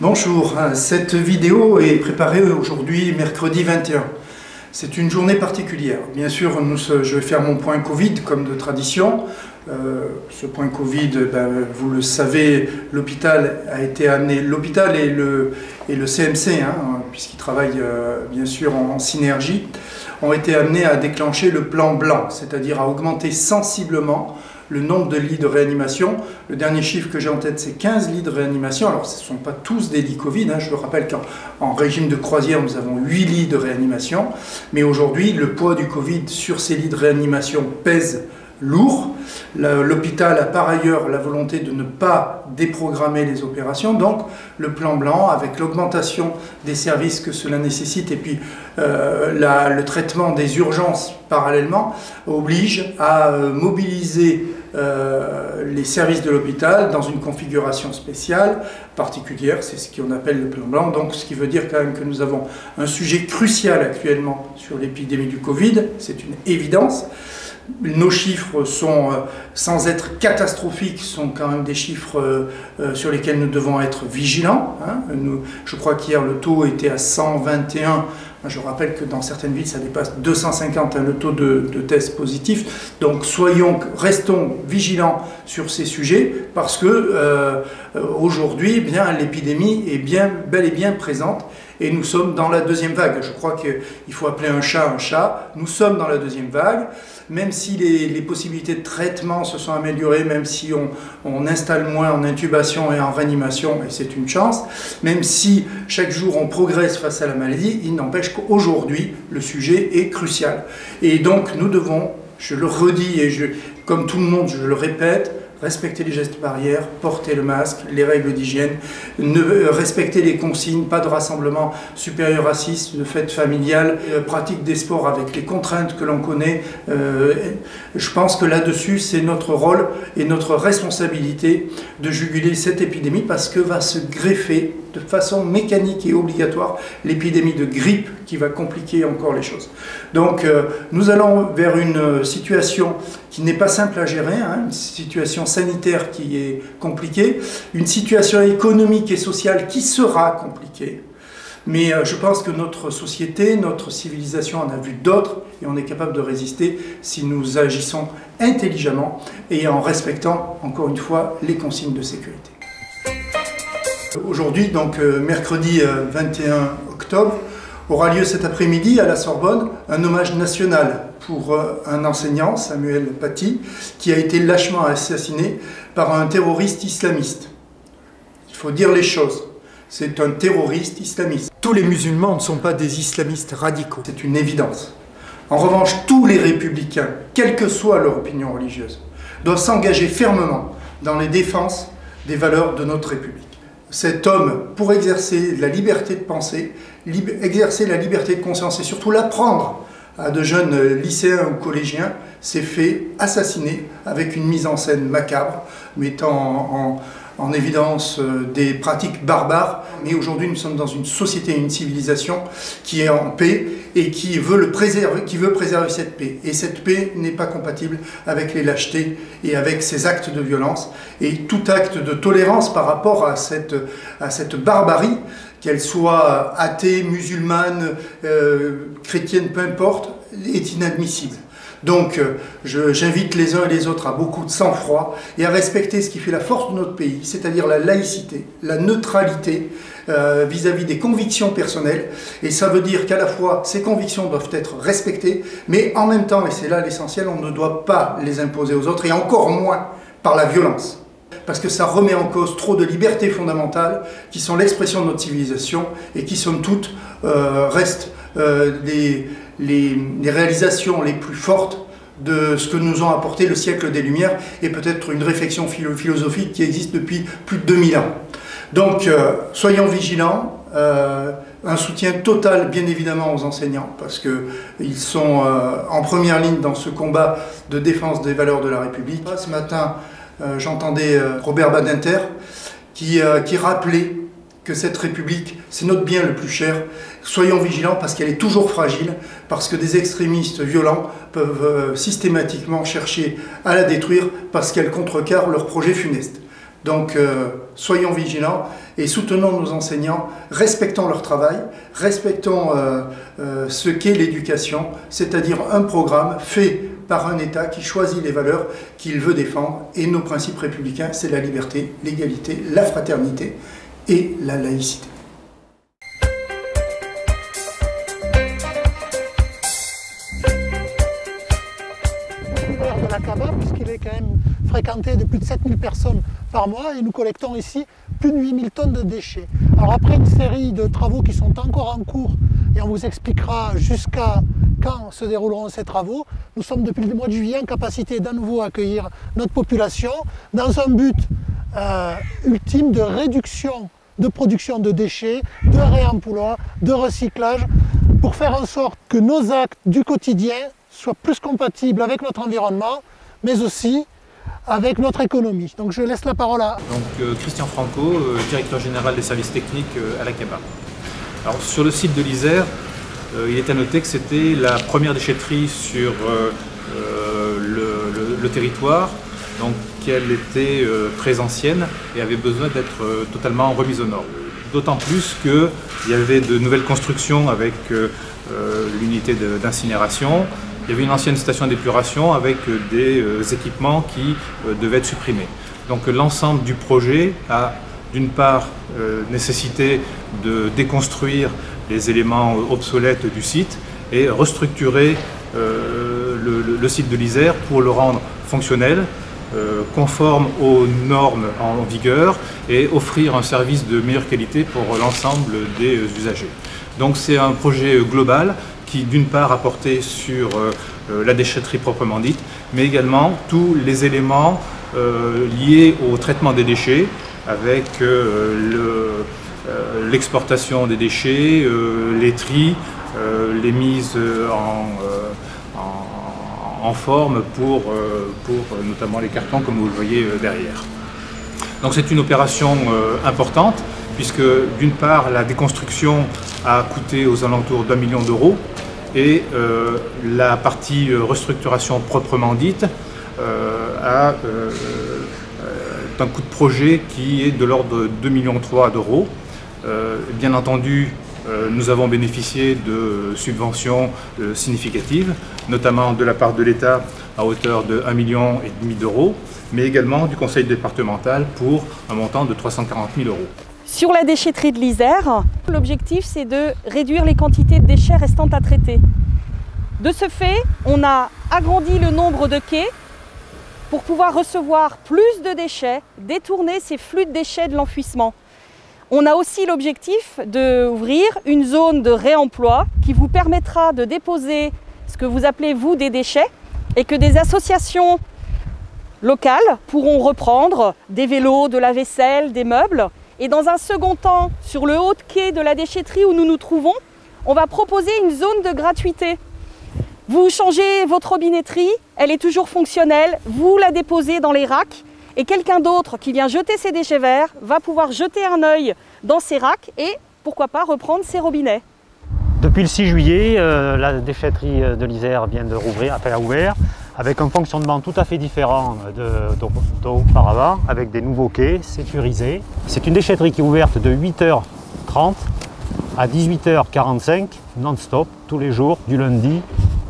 Bonjour, cette vidéo est préparée aujourd'hui, mercredi 21. C'est une journée particulière. Bien sûr, je vais faire mon point Covid comme de tradition. Ce point Covid, vous le savez, l'hôpital a été amené, l'hôpital et le CMC, puisqu'ils travaillent bien sûr en synergie, ont été amenés à déclencher le plan blanc, c'est-à-dire à augmenter sensiblement le nombre de lits de réanimation. Le dernier chiffre que j'ai en tête, c'est 15 lits de réanimation. Alors, ce ne sont pas tous des lits Covid. Je vous rappelle qu'en régime de croisière, nous avons 8 lits de réanimation. Mais aujourd'hui, le poids du Covid sur ces lits de réanimation pèse lourd. L'hôpital a par ailleurs la volonté de ne pas déprogrammer les opérations. Donc, le plan blanc, avec l'augmentation des services que cela nécessite et puis le traitement des urgences parallèlement, oblige à mobiliser les services de l'hôpital dans une configuration spéciale, particulière, c'est ce qu'on appelle le plan blanc, donc ce qui veut dire quand même que nous avons un sujet crucial actuellement sur l'épidémie du Covid, c'est une évidence. Nos chiffres sont, sans être catastrophiques, sont quand même des chiffres sur lesquels nous devons être vigilants. Je crois qu'hier le taux était à 121. Je rappelle que dans certaines villes, ça dépasse 250 le taux de tests positifs. Donc restons vigilants sur ces sujets parce que aujourd'hui, l'épidémie est bel et bien présente. Et nous sommes dans la deuxième vague. Je crois qu'il faut appeler un chat un chat. Nous sommes dans la deuxième vague. Même si les possibilités de traitement se sont améliorées, même si on installe moins en intubation et en réanimation, et c'est une chance, même si chaque jour on progresse face à la maladie, il n'empêche qu'aujourd'hui, le sujet est crucial. Et donc nous devons, je le redis et comme tout le monde, je le répète, respecter les gestes barrières, porter le masque, les règles d'hygiène, respecter les consignes, pas de rassemblement supérieur à 6, de fêtes familiales, pratique des sports avec les contraintes que l'on connaît. Je pense que là-dessus, c'est notre rôle et notre responsabilité de juguler cette épidémie parce que va se greffer de façon mécanique et obligatoire l'épidémie de grippe qui va compliquer encore les choses. Donc nous allons vers une situation qui n'est pas simple à gérer, une situation sanitaire qui est compliquée, une situation économique et sociale qui sera compliquée. Mais je pense que notre société, notre civilisation en a vu d'autres et on est capable de résister si nous agissons intelligemment et en respectant, encore une fois, les consignes de sécurité. Aujourd'hui, donc mercredi 21 octobre, aura lieu cet après-midi à la Sorbonne un hommage national pour un enseignant, Samuel Paty, qui a été lâchement assassiné par un terroriste islamiste. Il faut dire les choses, c'est un terroriste islamiste. Tous les musulmans ne sont pas des islamistes radicaux, c'est une évidence. En revanche, tous les républicains, quelle que soit leur opinion religieuse, doivent s'engager fermement dans les défenses des valeurs de notre République. Cet homme, pour exercer la liberté de penser, exercer la liberté de conscience et surtout l'apprendre à de jeunes lycéens ou collégiens, s'est fait assassiner avec une mise en scène macabre, mettant en évidence des pratiques barbares. Mais aujourd'hui, nous sommes dans une société et une civilisation qui est en paix et qui veut préserver cette paix. Et cette paix n'est pas compatible avec les lâchetés et avec ces actes de violence. Et tout acte de tolérance par rapport à cette barbarie, qu'elle soit athée, musulmane, chrétienne, peu importe, est inadmissible. Donc j'invite les uns et les autres à beaucoup de sang-froid et à respecter ce qui fait la force de notre pays, c'est-à-dire la laïcité, la neutralité vis-à-vis des convictions personnelles. Et ça veut dire qu'à la fois ces convictions doivent être respectées, mais en même temps, et c'est là l'essentiel, on ne doit pas les imposer aux autres et encore moins par la violence. Parce que ça remet en cause trop de libertés fondamentales qui sont l'expression de notre civilisation et qui, somme toute, restent les réalisations les plus fortes de ce que nous ont apporté le siècle des Lumières et peut-être une réflexion philosophique qui existe depuis plus de 2000 ans. Donc, soyons vigilants, un soutien total bien évidemment aux enseignants parce qu'ils sont en première ligne dans ce combat de défense des valeurs de la République. Ce matin, j'entendais Robert Badinter qui rappelait que cette République, c'est notre bien le plus cher. Soyons vigilants parce qu'elle est toujours fragile, parce que des extrémistes violents peuvent systématiquement chercher à la détruire parce qu'elle contrecarre leur projet funeste. Donc soyons vigilants et soutenons nos enseignants, respectons leur travail, respectons ce qu'est l'éducation, c'est-à-dire un programme fait par un État qui choisit les valeurs qu'il veut défendre. Et nos principes républicains, c'est la liberté, l'égalité, la fraternité et la laïcité. De la CABA, puisqu'il est quand même fréquenté de plus de 7000 personnes par mois et nous collectons ici plus de 8000 tonnes de déchets. Alors après une série de travaux qui sont encore en cours et on vous expliquera jusqu'à quand se dérouleront ces travaux, nous sommes depuis le mois de juillet en capacité d'à nouveau accueillir notre population dans un but ultime de réduction de production de déchets, de réemploi, de recyclage, pour faire en sorte que nos actes du quotidien soient plus compatibles avec notre environnement, mais aussi avec notre économie. Donc je laisse la parole à... Donc Christian Franco, directeur général des services techniques à la CABA. Alors sur le site de l'Isère, il est à noter que c'était la première déchetterie sur le territoire, donc qu'elle était très ancienne et avait besoin d'être totalement remise aux normes. D'autant plus qu'il y avait de nouvelles constructions avec l'unité d'incinération. Il y avait une ancienne station d'épuration avec des équipements qui devaient être supprimés. Donc l'ensemble du projet a d'une part nécessité de déconstruire les éléments obsolètes du site et restructurer le site de l'Isère pour le rendre fonctionnel, conforme aux normes en vigueur et offrir un service de meilleure qualité pour l'ensemble des usagers. Donc c'est un projet global qui d'une part a porté sur la déchetterie proprement dite, mais également tous les éléments liés au traitement des déchets, avec l'exportation des déchets, les tris, les mises en forme pour notamment les cartons comme vous le voyez derrière. Donc c'est une opération importante puisque d'une part la déconstruction a coûté aux alentours d'1 million d'euros et la partie restructuration proprement dite a un coût de projet qui est de l'ordre de 2,3 millions d'euros. Bien entendu, nous avons bénéficié de subventions significatives, notamment de la part de l'État à hauteur de 1,5 million d'euros, mais également du conseil départemental pour un montant de 340 000 euros. Sur la déchetterie de l'Isère, l'objectif c'est de réduire les quantités de déchets restantes à traiter. De ce fait, on a agrandi le nombre de quais pour pouvoir recevoir plus de déchets, détourner ces flux de déchets de l'enfouissement. On a aussi l'objectif d'ouvrir une zone de réemploi qui vous permettra de déposer ce que vous appelez vous des déchets et que des associations locales pourront reprendre des vélos, de la vaisselle, des meubles. Et dans un second temps, sur le haut de quai de la déchetterie où nous nous trouvons, on va proposer une zone de gratuité. Vous changez votre robinetterie, elle est toujours fonctionnelle, vous la déposez dans les racks et quelqu'un d'autre qui vient jeter ses déchets verts va pouvoir jeter un œil dans ces racks et pourquoi pas reprendre ses robinets. Depuis le 6 juillet, la déchetterie de l'Isère vient de rouvrir, enfin a ouvert, avec un fonctionnement tout à fait différent d'auparavant, avec des nouveaux quais sécurisés. C'est une déchetterie qui est ouverte de 8h30 à 18h45 non-stop, tous les jours, du lundi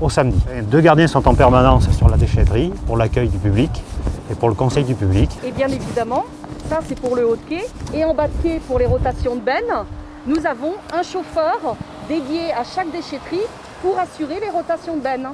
au samedi. 2 gardiens sont en permanence sur la déchetterie pour l'accueil du public et pour le conseil du public. Et bien évidemment, ça c'est pour le haut de quai. Et en bas de quai, pour les rotations de bennes, nous avons un chauffeur dédié à chaque déchetterie pour assurer les rotations de bennes.